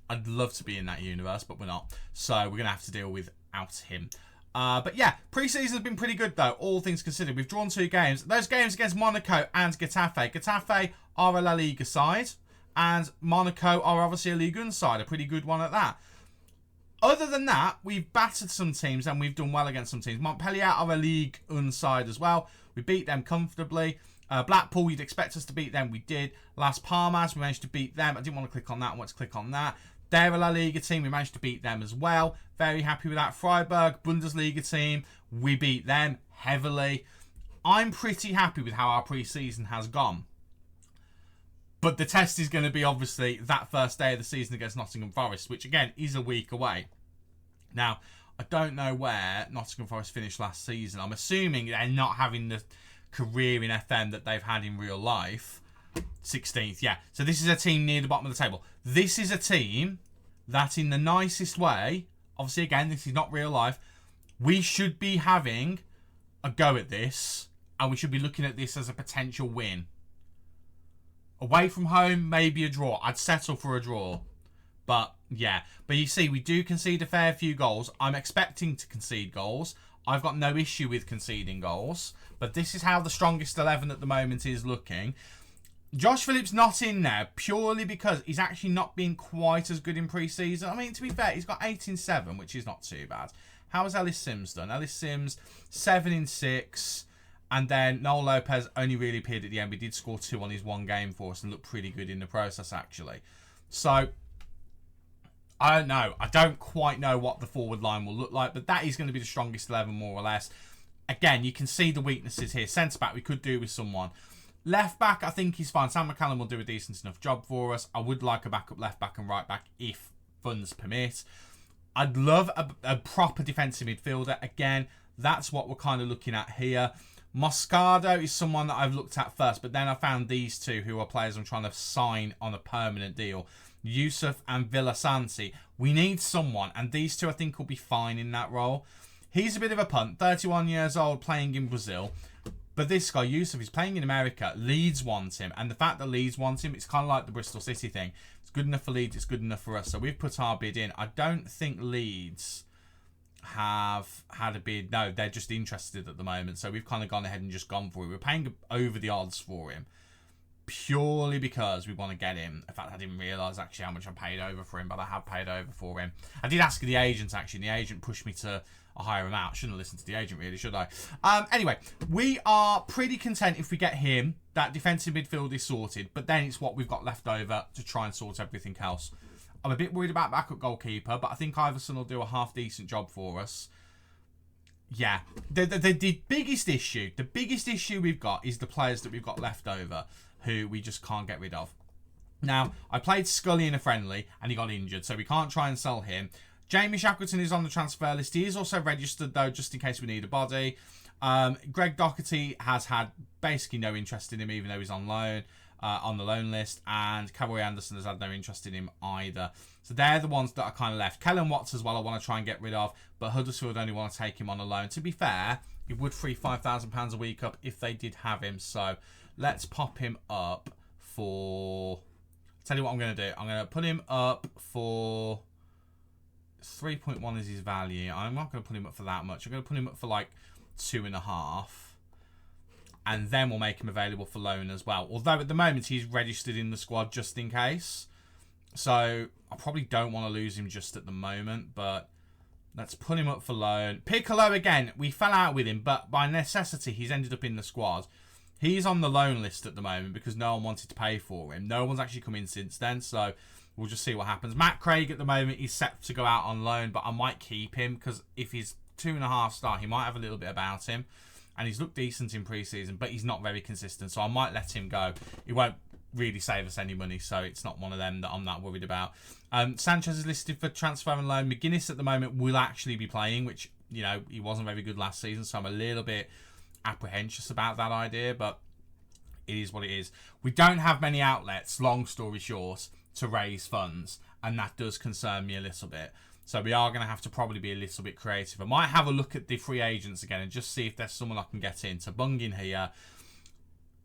I'd love to be in that universe, but we're not. So we're going to have to deal without him. But yeah, pre-season has been pretty good though, all things considered. We've drawn 2 games. Those games against Monaco and Getafe. Getafe are a La Liga side, and Monaco are obviously a Ligue 1 side, a pretty good one at that. Other than that, we've battered some teams and we've done well against some teams. Montpellier are a Ligue 1 side as well. We beat them comfortably. Blackpool, you'd expect us to beat them. We did. Las Palmas, we managed to beat them. I didn't want to click on that. I want to click on that. They're a La Liga team. We managed to beat them as well. Very happy with that. Freiburg, Bundesliga team. We beat them heavily. I'm pretty happy with how our pre-season has gone. But the test is going to be obviously that first day of the season against Nottingham Forest, which again is a week away. Now, I don't know where Nottingham Forest finished last season. I'm assuming they're not having the career in FM that they've had in real life. 16th, yeah. So this is a team near the bottom of the table. This is a team that in the nicest way, obviously again, this is not real life, we should be having a go at this, and we should be looking at this as a potential win. Away from home, maybe a draw. I'd settle for a draw. But, yeah. But you see, we do concede a fair few goals. I'm expecting to concede goals. I've got no issue with conceding goals. But this is how the strongest 11 at the moment is looking. Josh Phillips not in there purely because he's actually not been quite as good in pre-season. I mean, to be fair, he's got 8-7, which is not too bad. How has Ellis Sims done? Ellis Sims, 7-6. And then Noel Lopez only really appeared at the end. We did score 2 on his 1 game for us and looked pretty good in the process, actually. So, I don't know. I don't quite know what the forward line will look like, but that is going to be the strongest 11, more or less. Again, you can see the weaknesses here. Centre-back, we could do with someone. Left-back, I think he's fine. Sam McCallum will do a decent enough job for us. I would like a backup left-back and right-back if funds permit. I'd love a proper defensive midfielder. Again, that's what we're kind of looking at here. Moscardo is someone that I've looked at first, but then I found these two who are players I'm trying to sign on a permanent deal. Yusuf and Villasanti. We need someone, and these two I think will be fine in that role. He's a bit of a punt, 31 years old, playing in Brazil. But this guy, Yusuf, is playing in America. Leeds wants him. And the fact that Leeds wants him, it's kind of like the Bristol City thing. It's good enough for Leeds, it's good enough for us. So we've put our bid in. I don't think Leeds have had a bid. No, they're just interested at the moment. So we've kind of gone ahead and just gone for it. We're paying over the odds for him purely because we want to get him. In fact, I didn't realise actually how much I paid over for him, but I have paid over for him. I did ask the agent actually, and the agent pushed me to a higher amount. Shouldn't have listened to the agent really, should I? Anyway, we are pretty content if we get him. That defensive midfield is sorted, but then it's what we've got left over to try and sort everything else. I'm a bit worried about backup goalkeeper, but I think Iverson will do a half-decent job for us. Yeah. The biggest issue we've got is the players that we've got left over, who we just can't get rid of. Now, I played Scully in a friendly, and he got injured, so we can't try and sell him. Jamie Shackleton is on the transfer list. He is also registered, though, just in case we need a body. Greg Doherty has had basically no interest in him, even though he's on loan. On the loan list, and Cowboy Anderson has had no interest in him either. So they're the ones that are kind of left. Kellen Watts as well I want to try and get rid of, but Huddersfield only want to take him on a loan. To be fair, it would free £5,000 a week up if they did have him. So let's pop him up for... Tell you what I'm going to do. I'm going to put him up for... 3.1 is his value. I'm not going to put him up for that much. I'm going to put him up for like 2.5. And then we'll make him available for loan as well. Although at the moment he's registered in the squad just in case. So I probably don't want to lose him just at the moment. But let's put him up for loan. Piccolo again. We fell out with him. But by necessity he's ended up in the squad. He's on the loan list at the moment because no one wanted to pay for him. No one's actually come in since then. So we'll just see what happens. Matt Craig at the moment is set to go out on loan. But I might keep him because if he's 2.5 star he might have a little bit about him. And he's looked decent in pre-season, but he's not very consistent. So I might let him go. He won't really save us any money, so it's not one of them that I'm that worried about. Sanchez is listed for transfer and loan. McGuinness at the moment will actually be playing, which, you know, he wasn't very good last season. So I'm a little bit apprehensive about that idea, but it is what it is. We don't have many outlets, long story short, to raise funds. And that does concern me a little bit. So we are going to have to probably be a little bit creative. I might have a look at the free agents again and just see if there's someone I can get in to bung in here.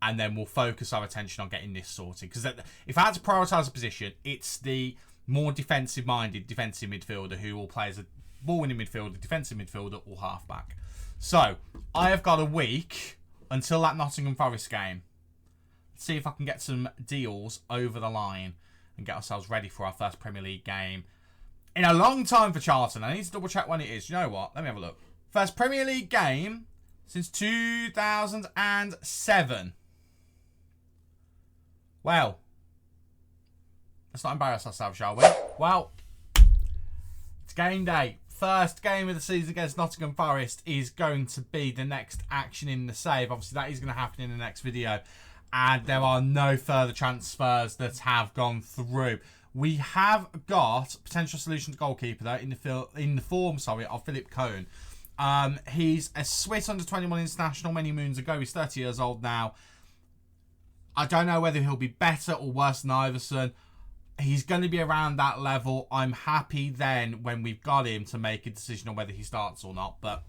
And then we'll focus our attention on getting this sorted. Because if I had to prioritise a position, it's the more defensive-minded defensive midfielder who will play as a ball-winning midfielder, defensive midfielder, or halfback. So I have got a week until that Nottingham Forest game. Let's see if I can get some deals over the line and get ourselves ready for our first Premier League game. In a long time for Charlton. I need to double check when it is. You know what? Let me have a look. First Premier League game since 2007. Well, let's not embarrass ourselves, shall we? Well, it's game day. First game of the season against Nottingham Forest is going to be the next action in the save. Obviously, that is going to happen in the next video. And there are no further transfers that have gone through. We have got potential solution to goalkeeper though in the form of Philip Cohn. He's a Swiss under-21 international many moons ago. He's 30 years old now. I don't know whether he'll be better or worse than Iverson. He's going to be around that level. I'm happy then when we've got him to make a decision on whether he starts or not. But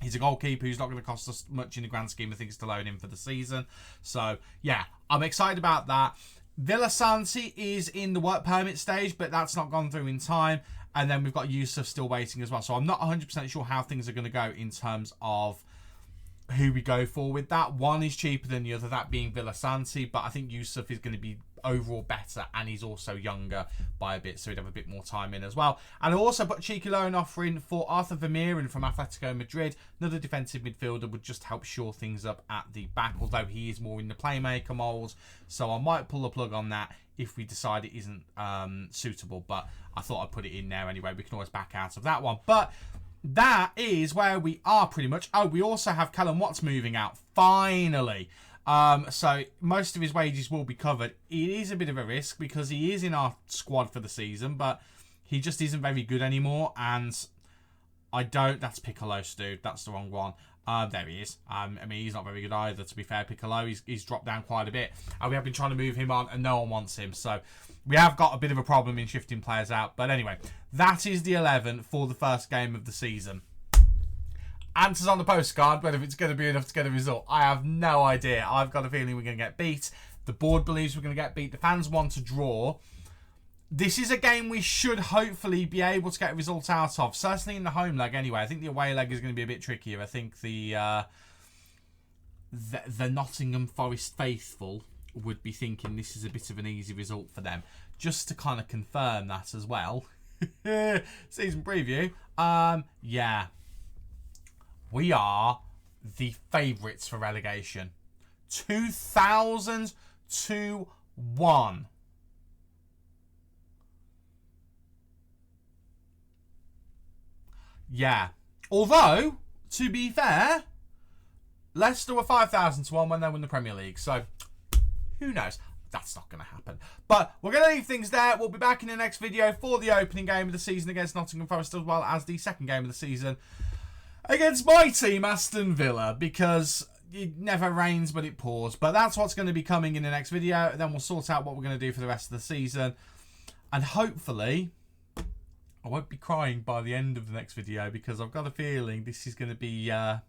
he's a goalkeeper who's not going to cost us much in the grand scheme of things to loan him for the season. So yeah, I'm excited about that. Villasanti is in the work permit stage, but that's not gone through in time. And then we've got Yusuf still waiting as well. So I'm not 100% sure how things are going to go in terms of who we go for with that. One is cheaper than the other, that being Villasanti. But I think Yusuf is going to be overall better, and he's also younger by a bit, so he'd have a bit more time in as well. And I also put a cheeky loan offering for Arthur Vermeeren from Atletico Madrid. Another defensive midfielder would just help shore things up at the back, although he is more in the playmaker mould. So I might pull the plug on that if we decide it isn't suitable. But I thought I'd put it in there anyway. We can always back out of that one. But that is where we are pretty much. Oh, we also have Callum Watts moving out. Finally. So most of his wages will be covered. It is a bit of a risk because he is in our squad for the season, but he just isn't very good anymore. And I don't... That's Piccolo, dude. That's the wrong one. There he is. I mean, he's not very good either, to be fair. Piccolo, he's dropped down quite a bit. And we have been trying to move him on, and no one wants him. So we have got a bit of a problem in shifting players out. But anyway, that is the 11 for the first game of the season. answers on the postcard, whether it's going to be enough to get a result. I have no idea. I've got a feeling we're going to get beat. The board believes we're going to get beat. The fans want to draw. This is a game we should hopefully be able to get a result out of. Certainly in the home leg anyway. I think the away leg is going to be a bit trickier. I think the Nottingham Forest faithful would be thinking this is a bit of an easy result for them. Just to kind of confirm that as well. Season preview. Yeah. We are the favourites for relegation. 2,000-1. Yeah. Although, to be fair, Leicester were 5,000-1 when they won the Premier League. So, who knows? That's not going to happen. But we're going to leave things there. We'll be back in the next video for the opening game of the season against Nottingham Forest, as well as the second game of the season against my team, Aston Villa, because it never rains but it pours. But that's what's going to be coming in the next video. Then we'll sort out what we're going to do for the rest of the season. And hopefully, I won't be crying by the end of the next video, because I've got a feeling this is going to be a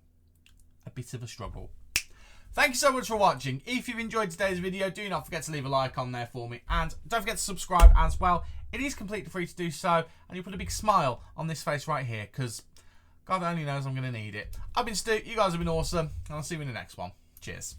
bit of a struggle. Thank you so much for watching. If you've enjoyed today's video, do not forget to leave a like on there for me. And don't forget to subscribe as well. It is completely free to do so. And you'll put a big smile on this face right here, because God only knows I'm going to need it. I've been Stu. You guys have been awesome. And I'll see you in the next one. Cheers.